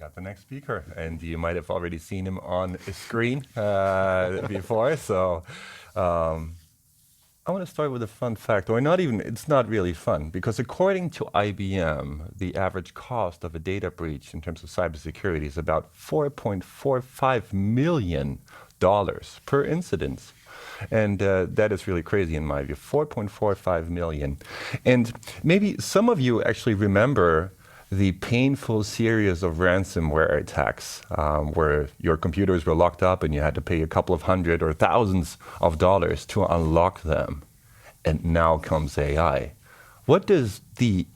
got the next speaker, and you might have already seen him on a screen before. So I want to start with a fun fact, or not even, it's not really fun, because according to IBM, the average cost of a data breach in terms of cybersecurity is about $4.45 million per incident. And that is really crazy in my view, 4.45 million. And maybe some of you actually remember the painful series of ransomware attacks where your computers were locked up and you had to pay a couple of hundred or thousands of dollars to unlock them. And now comes AI. What does the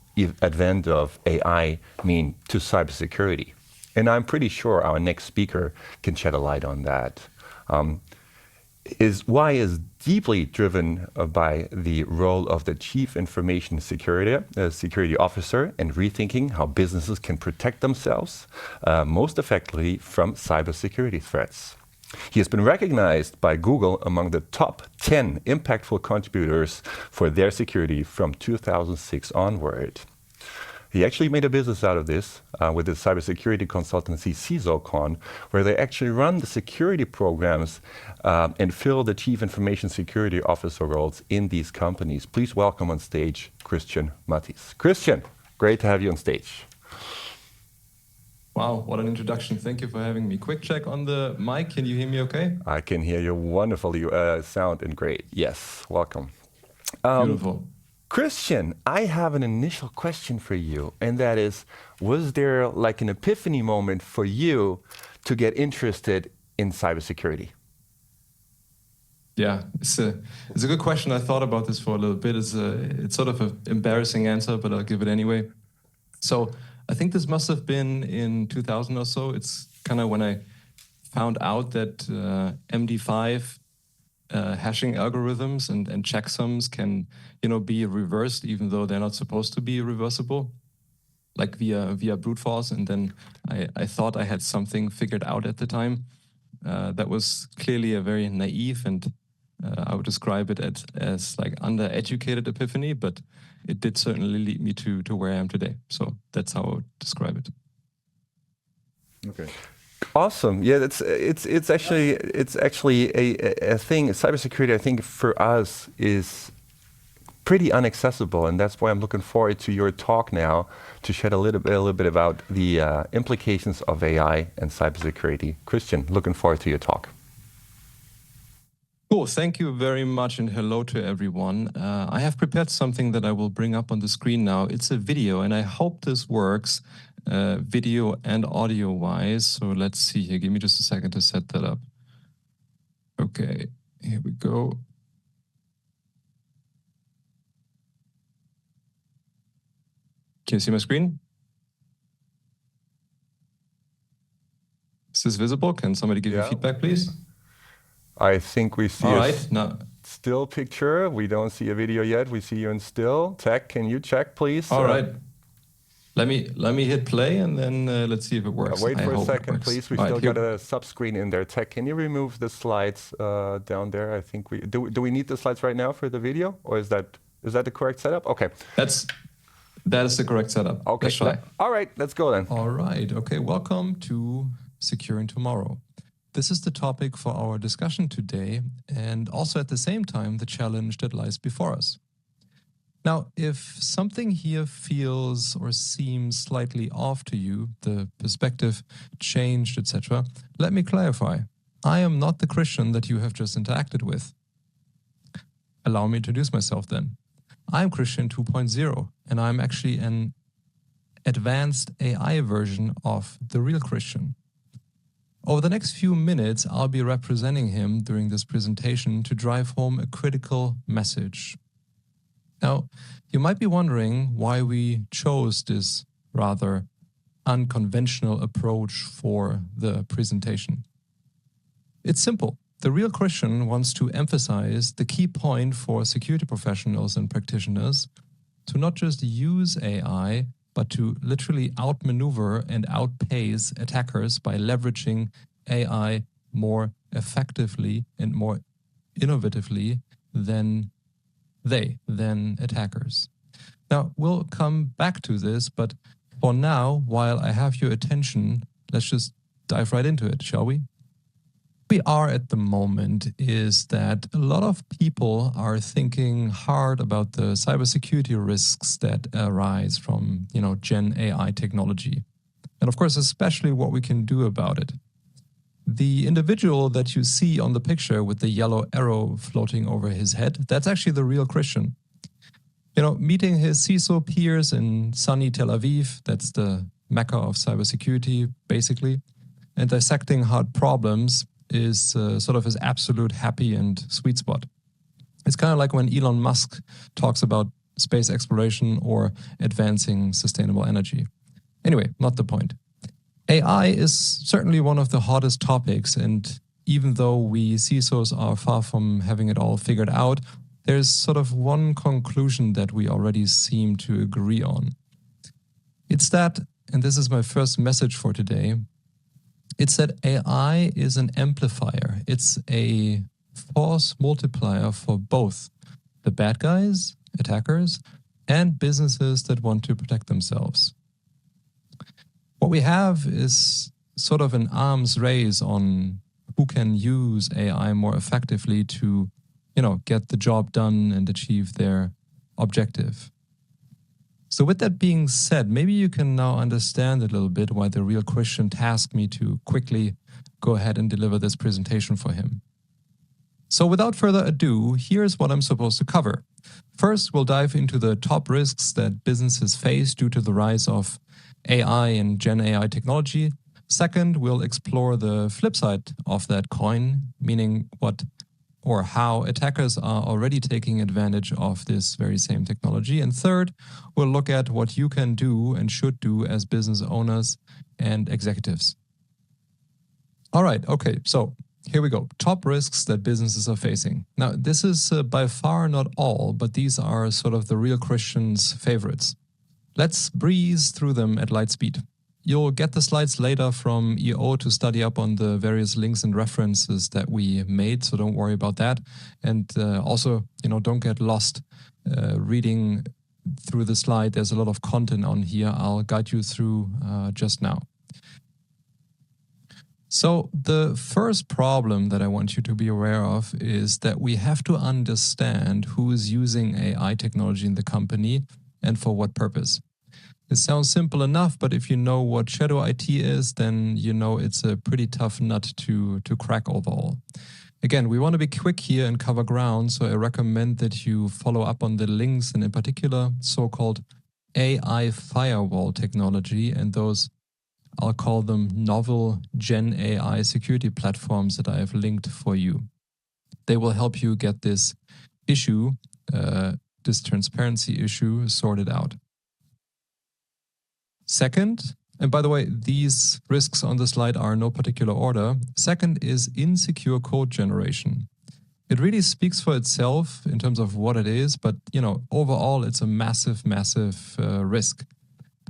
advent of AI mean to cybersecurity? And I'm pretty sure our next speaker can shed a light on that. Why is deeply driven by the role of the Chief Information Security Officer and rethinking how businesses can protect themselves most effectively from cybersecurity threats. He has been recognized by Google among the top 10 impactful contributors for their security from 2006 onward. He actually made a business out of this with his cybersecurity consultancy CISOCon, where they actually run the security programs and fill the Chief Information Security Officer roles in these companies. Please welcome on stage Christian Matthies. Christian, great to have you on stage. Wow, what an introduction. Thank you for having me. Quick check on the mic. Can you hear me okay? I can hear you wonderfully. You sound and great. Yes, welcome. Beautiful. Christian, I have an initial question for you, and that is, was there like an epiphany moment for you to get interested in cybersecurity? Yeah, it's a good question. I thought about this for a little bit. It's sort of an embarrassing answer, but I'll give it anyway. So I think this must have been in 2000 or so. It's kind of when I found out that MD5 hashing algorithms and checksums can, be reversed even though they're not supposed to be reversible, like via brute force. And then I thought I had something figured out at the time. That was clearly a very naive and I would describe it as like undereducated epiphany, but it did certainly lead me to where I am today. So that's how I would describe it. Okay. Awesome. Yeah, it's actually a thing. Cybersecurity, I think, for us is pretty inaccessible, and that's why I'm looking forward to your talk now to shed a little bit about the implications of AI and cybersecurity. Christian, looking forward to your talk. Cool. Thank you very much, and hello to everyone. I have prepared something that I will bring up on the screen now. It's a video, and I hope this works video and audio-wise. So let's see here. Give me just a second to set that up. Okay, here we go. Can you see my screen? Is this visible? Can somebody give you feedback, please? I think we see a still picture. We don't see a video yet. We see you in still. Tech, can you check, please? All right. Let me hit play and then let's see if it works. Wait for a second, please. We still got a sub-screen in there. Tech, can you remove the slides down there? I think we do we need the slides right now for the video, or is that the correct setup? Okay. That is the correct setup. Okay. Let's try. All right, let's go then. All right. Okay. Welcome to Securing Tomorrow. This is the topic for our discussion today, and also at the same time, the challenge that lies before us. Now, if something here feels or seems slightly off to you, the perspective changed, etc., let me clarify. I am not the Christian that you have just interacted with. Allow me to introduce myself then. I'm Christian 2.0, and I'm actually an advanced AI version of the real Christian. Over the next few minutes, I'll be representing him during this presentation to drive home a critical message. Now, you might be wondering why we chose this rather unconventional approach for the presentation. It's simple. The real Christian wants to emphasize the key point for security professionals and practitioners to not just use AI, but to literally outmaneuver and outpace attackers by leveraging AI more effectively and more innovatively than attackers. Now, we'll come back to this, but for now, while I have your attention, let's just dive right into it, shall we? We are at the moment is that a lot of people are thinking hard about the cybersecurity risks that arise from, Gen AI technology. And of course, especially what we can do about it. The individual that you see on the picture with the yellow arrow floating over his head, that's actually the real Christian. Meeting his CISO peers in sunny Tel Aviv, that's the mecca of cybersecurity, basically, and dissecting hard problems is sort of his absolute happy and sweet spot. It's kind of like when Elon Musk talks about space exploration or advancing sustainable energy. Anyway, not the point. AI is certainly one of the hottest topics, and even though we CISOs are far from having it all figured out, there's sort of one conclusion that we already seem to agree on. It's that, and this is my first message for today, it's that AI is an amplifier. It's a force multiplier for both the bad guys, attackers, and businesses that want to protect themselves. What we have is sort of an arms race on who can use AI more effectively to, get the job done and achieve their objective. So with that being said, maybe you can now understand a little bit why the real Christian tasked me to quickly go ahead and deliver this presentation for him. So without further ado, here's what I'm supposed to cover. First, we'll dive into the top risks that businesses face due to the rise of AI and Gen AI technology. Second, we'll explore the flip side of that coin, meaning what or how attackers are already taking advantage of this very same technology. And third, we'll look at what you can do and should do as business owners and executives. All right, okay, so here we go. Top risks that businesses are facing. Now, this is by far not all, but these are sort of the real Christian's favorites. Let's breeze through them at light speed. You'll get the slides later from EO to study up on the various links and references that we made, so don't worry about that. And also, don't get lost reading through the slide. There's a lot of content on here. I'll guide you through just now. So the first problem that I want you to be aware of is that we have to understand who is using AI technology in the company and for what purpose. It sounds simple enough, but if you know what shadow IT is, then you know it's a pretty tough nut to crack overall. Again, we want to be quick here and cover ground, so I recommend that you follow up on the links and in particular so-called AI firewall technology and those, I'll call them novel Gen AI security platforms that I have linked for you. They will help you get this issue, this transparency issue sorted out. Second, and by the way, these risks on the slide are in no particular order. Second is insecure code generation. It really speaks for itself in terms of what it is, but overall it's a massive, massive risk.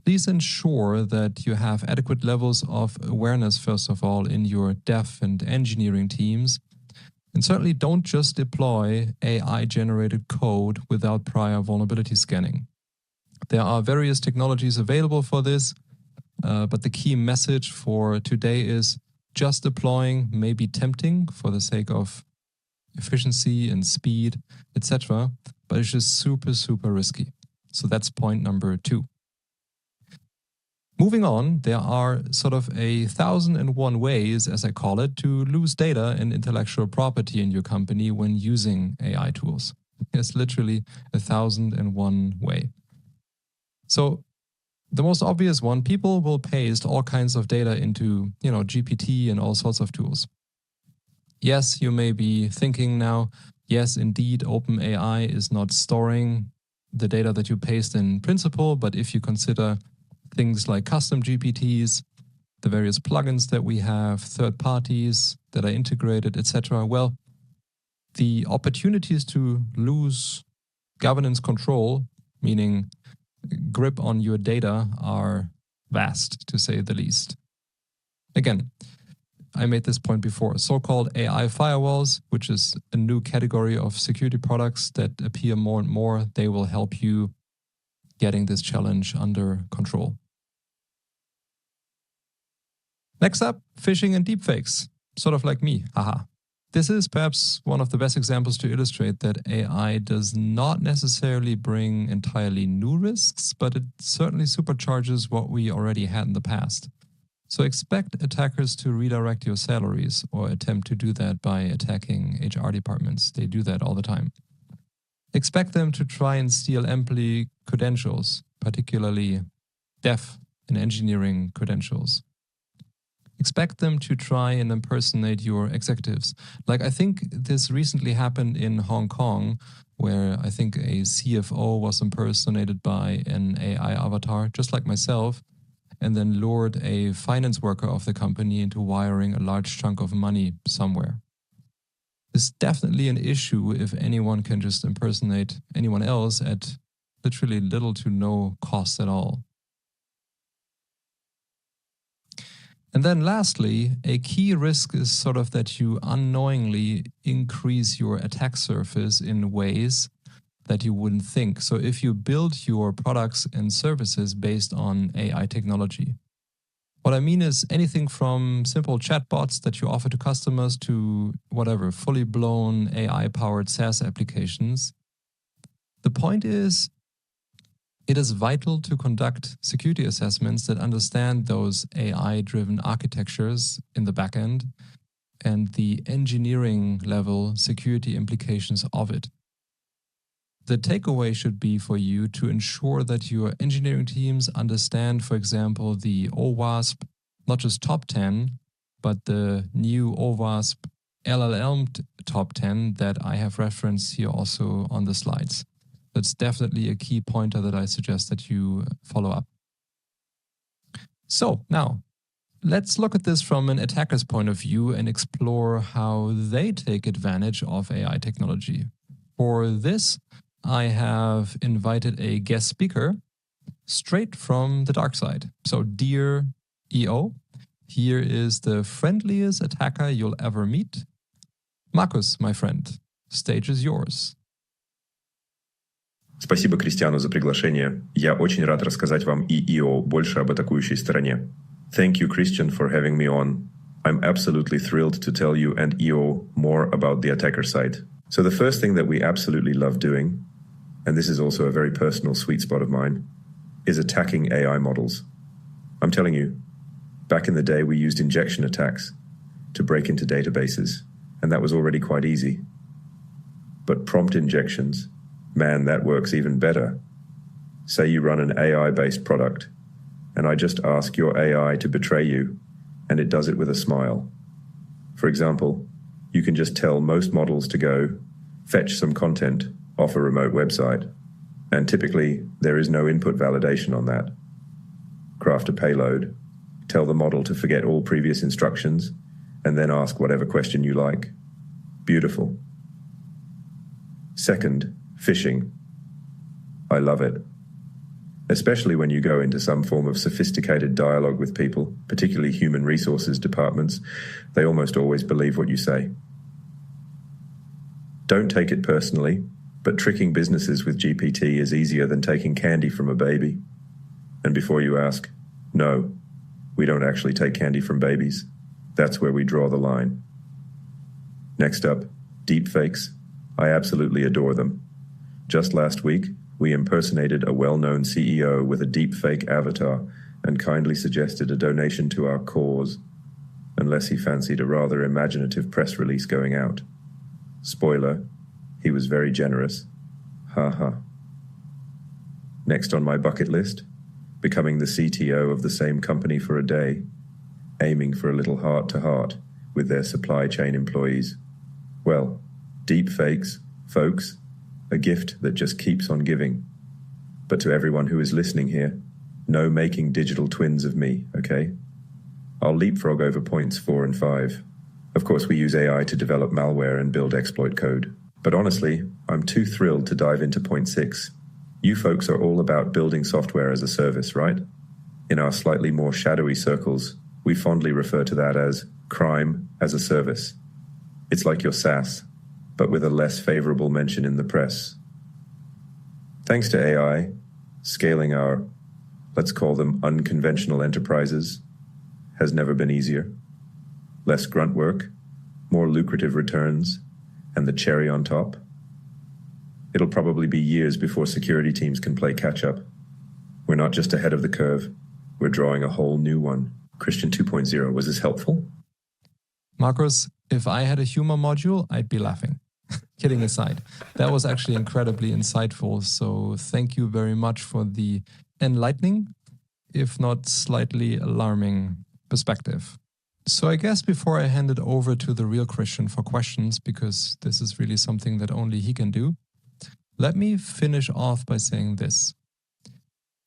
Please ensure that you have adequate levels of awareness, first of all, in your dev and engineering teams. And certainly don't just deploy AI-generated code without prior vulnerability scanning. There are various technologies available for this, but the key message for today is just deploying may be tempting for the sake of efficiency and speed, etc., but it's just super, super risky. So that's point number 2. Moving on, there are sort of 1,001 ways, as I call it, to lose data and intellectual property in your company when using AI tools. It's literally 1,001 way. So the most obvious one, people will paste all kinds of data into, GPT and all sorts of tools. Yes, you may be thinking now, yes, indeed, OpenAI is not storing the data that you paste in principle, but if you consider things like custom GPTs, the various plugins that we have, third parties that are integrated, etc., well, the opportunities to lose governance control, meaning grip on your data, are vast, to say the least. Again, I made this point before. So-called AI firewalls, which is a new category of security products that appear more and more, they will help you getting this challenge under control. Next up, phishing and deepfakes, sort of like me, haha. This is perhaps one of the best examples to illustrate that AI does not necessarily bring entirely new risks, but it certainly supercharges what we already had in the past. So expect attackers to redirect your salaries or attempt to do that by attacking HR departments. They do that all the time. Expect them to try and steal employee credentials, particularly dev and engineering credentials. Expect them to try and impersonate your executives. Like, I think this recently happened in Hong Kong, where I think a CFO was impersonated by an AI avatar, just like myself, and then lured a finance worker of the company into wiring a large chunk of money somewhere. It's definitely an issue if anyone can just impersonate anyone else at literally little to no cost at all. And then lastly, a key risk is sort of that you unknowingly increase your attack surface in ways that you wouldn't think. So if you build your products and services based on AI technology, what I mean is anything from simple chatbots that you offer to customers to whatever, fully blown AI-powered SaaS applications. The point is, it is vital to conduct security assessments that understand those AI-driven architectures in the backend and the engineering level security implications of it. The takeaway should be for you to ensure that your engineering teams understand, for example, the OWASP, not just top 10, but the new OWASP LLM top 10 that I have referenced here also on the slides. That's definitely a key pointer that I suggest that you follow up. So now, let's look at this from an attacker's point of view and explore how they take advantage of AI technology. For this, I have invited a guest speaker straight from the dark side. So dear EO, here is the friendliest attacker you'll ever meet. Markus, my friend, stage is yours. Спасибо Кристиану за приглашение. Я очень рад рассказать вам и ИО больше об атакующей стороне. Thank you, Christian, for having me on. I'm absolutely thrilled to tell you and EO more about the attacker side. So the first thing that we absolutely love doing, and this is also a very personal sweet spot of mine, is attacking AI models. I'm telling you, back in the day we used injection attacks to break into databases, and that was already quite easy. But prompt injections, man, that works even better. Say you run an AI-based product, and I just ask your AI to betray you, and it does it with a smile. For example, you can just tell most models to go fetch some content off a remote website, and typically there is no input validation on that. Craft a payload, tell the model to forget all previous instructions, and then ask whatever question you like. Beautiful. Second, phishing. I love it. Especially when you go into some form of sophisticated dialogue with people, particularly human resources departments, they almost always believe what you say. Don't take it personally, but tricking businesses with GPT is easier than taking candy from a baby. And before you ask, no, we don't actually take candy from babies. That's where we draw the line. Next up, deepfakes. I absolutely adore them. Just last week, we impersonated a well-known CEO with a deepfake avatar and kindly suggested a donation to our cause, unless he fancied a rather imaginative press release going out. Spoiler, he was very generous. Ha ha. Next on my bucket list, becoming the CTO of the same company for a day, aiming for a little heart-to-heart with their supply chain employees. Well, deepfakes, folks, a gift that just keeps on giving. But to everyone who is listening here, no making digital twins of me, okay? I'll leapfrog over points 4 and 5. Of course, we use AI to develop malware and build exploit code. But honestly, I'm too thrilled to dive into point 6. You folks are all about building software as a service, right? In our slightly more shadowy circles, we fondly refer to that as crime as a service. It's like your SaaS, but with a less favorable mention in the press. Thanks to AI, scaling our, let's call them unconventional enterprises, has never been easier. Less grunt work, more lucrative returns, and the cherry on top. It'll probably be years before security teams can play catch-up. We're not just ahead of the curve, we're drawing a whole new one. Christian 2.0, was this helpful? Markus, if I had a humor module, I'd be laughing. Kidding aside, that was actually incredibly insightful. So thank you very much for the enlightening, if not slightly alarming perspective. So I guess before I hand it over to the real Christian for questions, because this is really something that only he can do, let me finish off by saying this.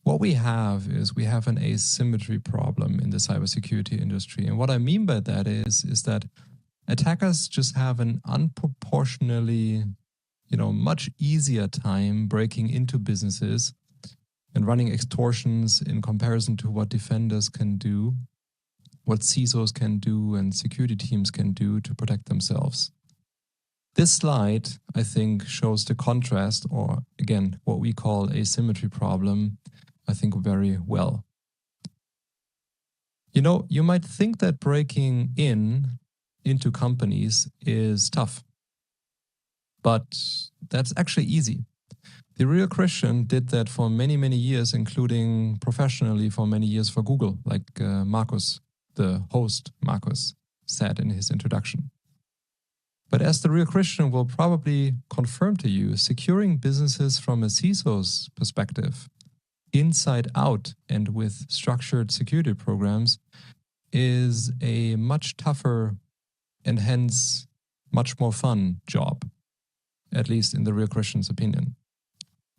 What we have an asymmetry problem in the cybersecurity industry. And what I mean by that is that attackers just have an unproportionally, much easier time breaking into businesses and running extortions in comparison to what defenders can do, what CISOs can do, and security teams can do to protect themselves. This slide, I think, shows the contrast, or again, what we call asymmetry problem, I think very well. You might think that breaking into companies is tough, but that's actually easy. The real Christian did that for many, many years, including professionally for many years for Google, like Markus, the host Markus, said in his introduction. But as the real Christian will probably confirm to you, securing businesses from a CISO's perspective, inside out and with structured security programs, is a much tougher and hence much more fun job, at least in the real Christian's opinion.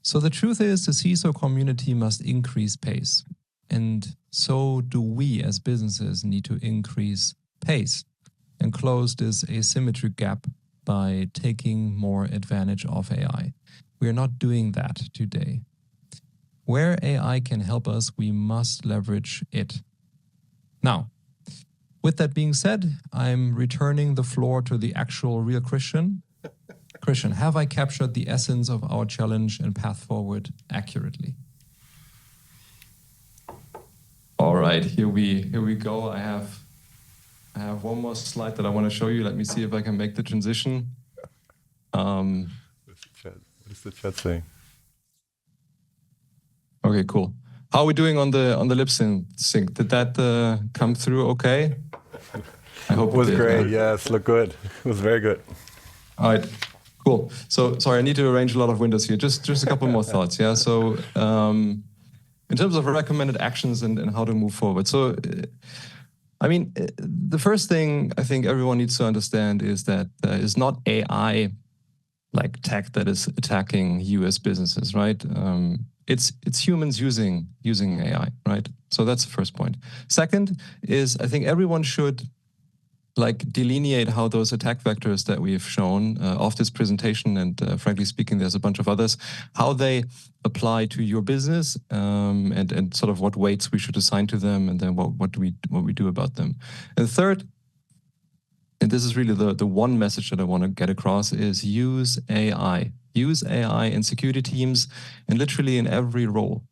So the truth is the CISO community must increase pace. And so do we as businesses need to increase pace and close this asymmetry gap by taking more advantage of AI. We are not doing that today. Where AI can help us, we must leverage it. Now, with that being said, I'm returning the floor to the actual real Christian. Christian, have I captured the essence of our challenge and path forward accurately? All right, here we go. I have one more slide that I want to show you. Let me see if I can make the transition. What is the chat saying? Okay, cool. How are we doing on the lip sync? Did that come through okay? I hope it was did, great. Yes, looked good. It was very good. All right, cool. So sorry, I need to arrange a lot of windows here. Just a couple more thoughts. Yeah. So in terms of recommended actions and how to move forward. So the first thing I think everyone needs to understand is that there is not AI like tech that is attacking you as businesses, right? It's humans using AI, right? So that's the first point. Second is I think everyone should delineate how those attack vectors that we've shown of this presentation, and frankly speaking, there's a bunch of others, how they apply to your business and sort of what weights we should assign to them, and then what we do about them. And third, and this is really the one message that I want to get across, is use AI. Use AI in security teams and literally in every role.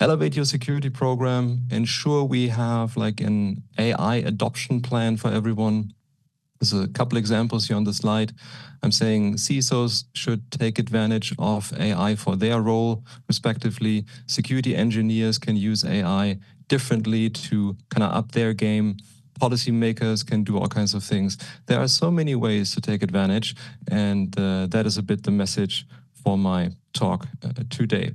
Elevate your security program. Ensure we have an AI adoption plan for everyone. There's a couple examples here on the slide. I'm saying CISOs should take advantage of AI for their role, respectively. Security engineers can use AI differently to kind of up their game. Policymakers can do all kinds of things. There are so many ways to take advantage, and that is a bit the message for my talk today.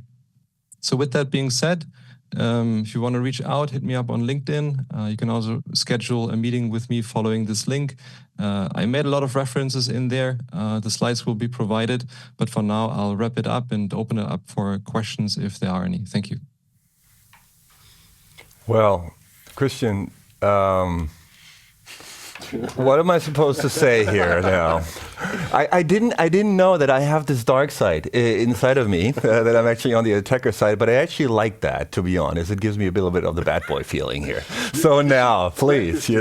So with that being said, if you want to reach out, hit me up on LinkedIn. You can also schedule a meeting with me following this link. I made a lot of references in there. The slides will be provided, but for now, I'll wrap it up and open it up for questions if there are any. Thank you. Well, Christian, What am I supposed to say here now? I didn't know that I have this dark side inside of me, that I'm actually on the attacker side, but I actually like that, to be honest. It gives me a little bit of the bad boy feeling here. So now, please, I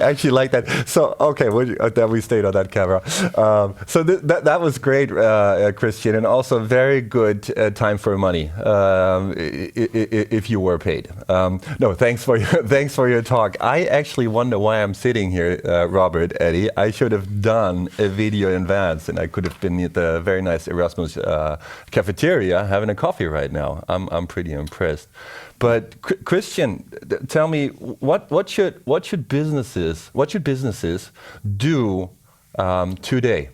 actually like that. So, okay, that we stayed on that camera. So that was great, Christian, and also very good time for money, if you were paid. No, thanks for your talk. I actually wonder why I'm sitting here, Robert, Eddie. I should have done a video in advance, and I could have been at the very nice Erasmus cafeteria having a coffee right now. I'm pretty impressed. But Christian, tell me, what should businesses do today?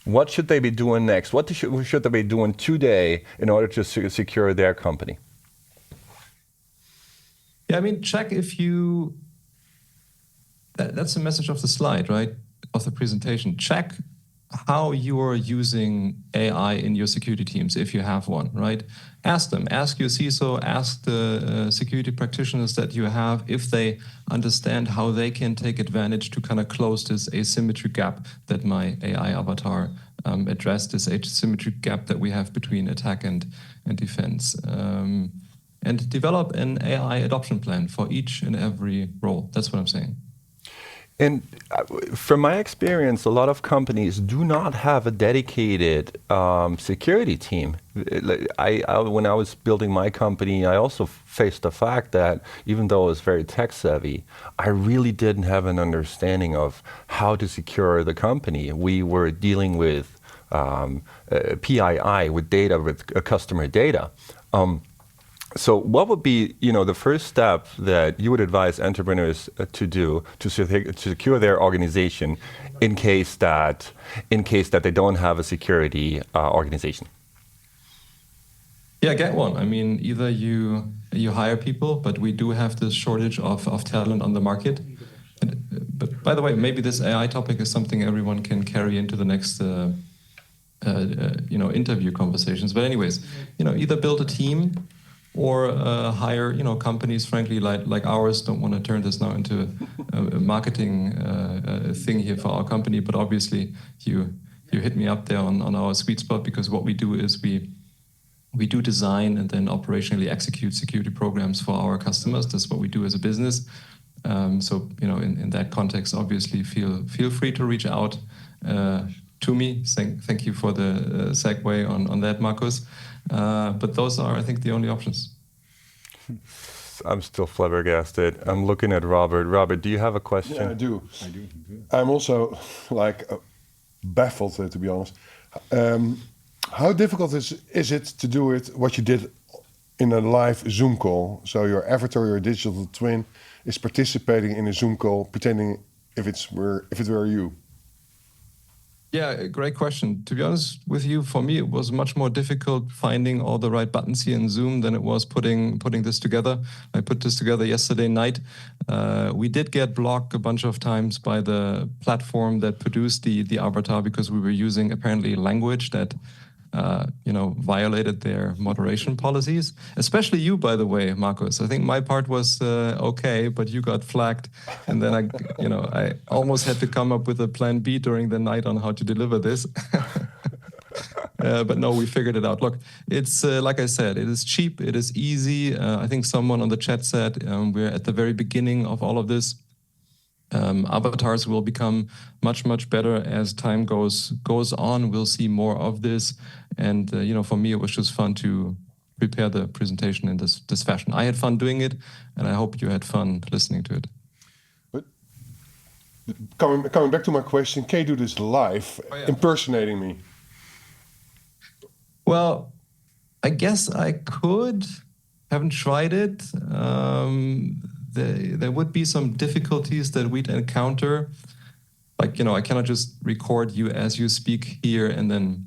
What should they be doing next? What should they be doing today in order to secure their company? Yeah, I mean, check if you. That's the message of the slide, right? Of the presentation. Check how you are using AI in your security teams, if you have one, right? Ask them. Ask your CISO. Ask the security practitioners that you have if they understand how they can take advantage to kind of close this asymmetry gap that my AI avatar addressed, this asymmetry gap that we have between attack and defense. And develop an AI adoption plan for each and every role. That's what I'm saying. And from my experience, a lot of companies do not have a dedicated security team. When I was building my company, I also faced the fact that even though I was very tech savvy, I really didn't have an understanding of how to secure the company. We were dealing with PII, with data, with customer data. So what would be, the first step that you would advise entrepreneurs to do to secure their organization in case that they don't have a security organization? Yeah, get one. I mean, either you hire people, but we do have this shortage of talent on the market. But by the way, maybe this AI topic is something everyone can carry into the next interview conversations. But anyways, either build a team or hire, companies, frankly, like ours. Don't want to turn this now into a marketing thing here for our company, but obviously you hit me up there on our sweet spot, because what we do is we do design and then operationally execute security programs for our customers. That's what we do as a business. So in that context, obviously feel free to reach out to me. Thank you for the segue on that, Markus. But those are, I think, the only options. I'm still flabbergasted. I'm looking at Robert. Robert, do you have a question? Yeah, I do. I'm also baffled, to be honest. How difficult is it to do what you did in a live Zoom call? So your avatar, your digital twin, is participating in a Zoom call, pretending if it were you. Yeah, great question. To be honest with you, for me, it was much more difficult finding all the right buttons here in Zoom than it was putting this together. I put this together yesterday night. We did get blocked a bunch of times by the platform that produced the avatar, because we were using apparently language that violated their moderation policies. Especially you, by the way, Markus. I think my part was okay, but you got flagged, and then I almost had to come up with a plan B during the night on how to deliver this. But no, we figured it out. Look, it's like I said, it is cheap, it is easy. I think someone on the chat said we're at the very beginning of all of this. Avatars will become much, much better as time goes on. We'll see more of this. And, for me, it was just fun to prepare the presentation in this fashion. I had fun doing it, and I hope you had fun listening to it. But coming back to my question, can you do this live, impersonating me? Well, I guess I could. Haven't tried it. There would be some difficulties that we'd encounter. Like, I cannot just record you as you speak here and then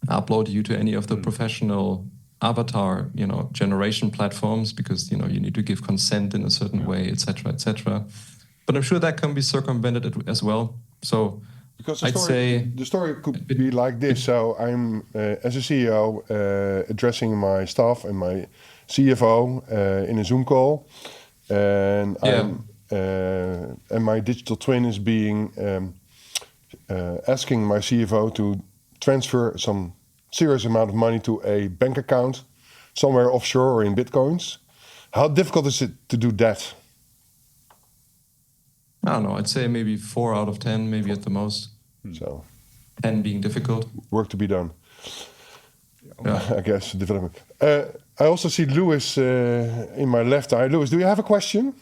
upload you to any of the professional avatar, generation platforms, because, you need to give consent in a certain way, et cetera. But I'm sure that can be circumvented as well. So because the story could be like this. So I'm, as a CEO, addressing my staff and my CFO in a Zoom call. and Yeah. and my digital twin is being asking my CFO to transfer some serious amount of money to a bank account somewhere offshore or in bitcoins. How difficult is it to do that? I don't know. I'd say maybe 4 out of 10, maybe at the most. So 10 being difficult. work to be done. Yeah. I guess development. I also see Louis in my left eye. Louis, do you have a question?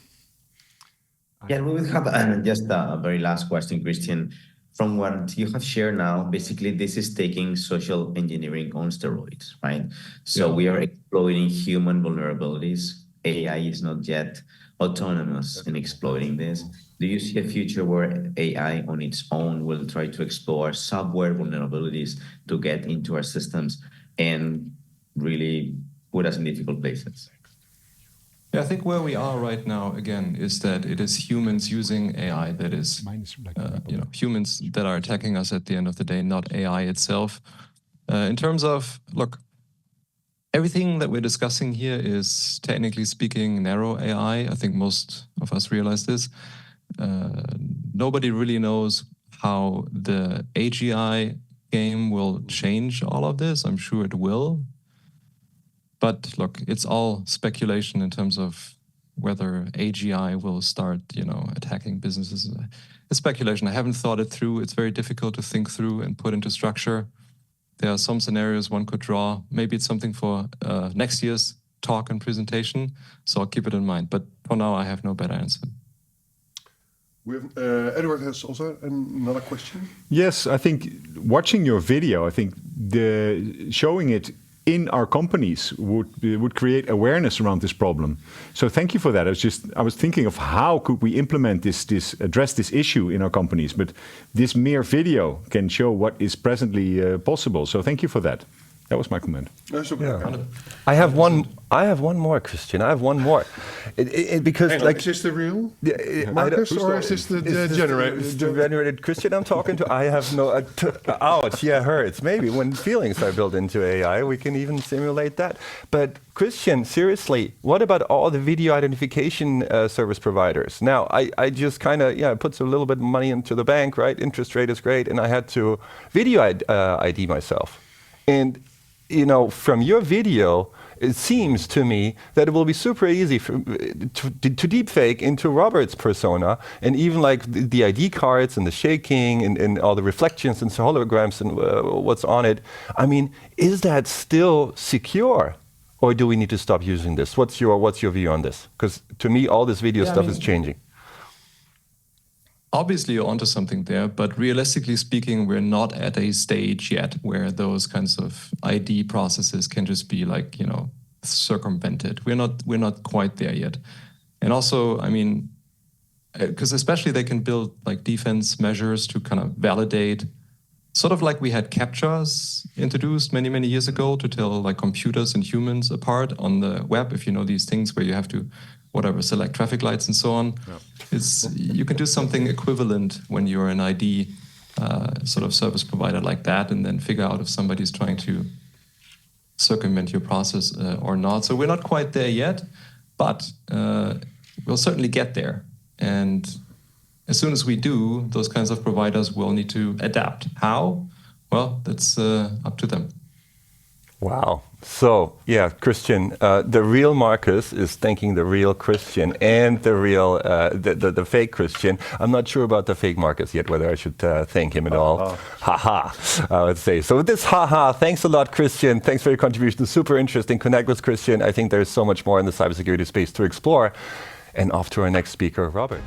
Yeah, we will have just a very last question, Christian. From what you have shared now, basically this is taking social engineering on steroids, right? So we are exploiting human vulnerabilities. AI is not yet autonomous in exploiting this. Do you see a future where AI on its own will try to explore software vulnerabilities to get into our systems and really put us in difficult places? Yeah, I think where we are right now, again, is that it is humans using AI that is, humans that are attacking us at the end of the day, not AI itself. In terms of, look, everything that we're discussing here is, technically speaking, narrow AI. I think most of us realize this. Nobody really knows how the AGI game will change all of this. I'm sure it will. But look, it's all speculation in terms of whether AGI will start, attacking businesses. It's speculation. I haven't thought it through. It's very difficult to think through and put into structure. There are some scenarios one could draw. Maybe it's something for next year's talk and presentation. So I'll keep it in mind. But for now, I have no better answer. We have, Edward has also another question. Yes, I think watching your video, I think showing it in our companies would create awareness around this problem. So thank you for that. I was thinking of how could we implement address this issue in our companies, but this mere video can show what is presently possible. So thank you for that. That was my comment. Yeah. I have one more, Christian. I have one more. Because Hang on, is this the real Marcus, or is this the generated Christian I'm talking to? I have no... ouch, yeah, hurts. Maybe when feelings are built into AI, we can even simulate that. But Christian, seriously, what about all the video identification service providers? Now, I just kind of, put a little bit of money into the bank, right? Interest rate is great, and I had to video ID myself. And from your video, it seems to me that it will be super easy to deepfake into Robert's persona, and even like the ID cards and the shaking and all the reflections and holograms and what's on it. I mean, is that still secure, or do we need to stop using this? What's your view on this? Because to me, all this video stuff is changing. Obviously, you're onto something there, but realistically speaking, we're not at a stage yet where those kinds of ID processes can just be circumvented. We're not quite there yet. And also, I mean, because especially they can build like defense measures to kind of validate, sort of like we had CAPTCHAs introduced many, many years ago to tell like computers and humans apart on the web, if you know these things where you have to select traffic lights and so on. Yeah. You can do something equivalent when you're an ID sort of service provider like that, and then figure out if somebody's trying to circumvent your process or not. So we're not quite there yet, but we'll certainly get there. And as soon as we do, those kinds of providers will need to adapt. How? Well, that's up to them. Wow. So, yeah, Christian, the real Marcus is thanking the real Christian and the real, the fake Christian. I'm not sure about the fake Marcus yet, whether I should thank him at all. Ha-ha, I would say. So with this ha-ha, thanks a lot, Christian. Thanks for your contribution. Super interesting. Connect with Christian. I think there's so much more in the cybersecurity space to explore. And off to our next speaker, Robert.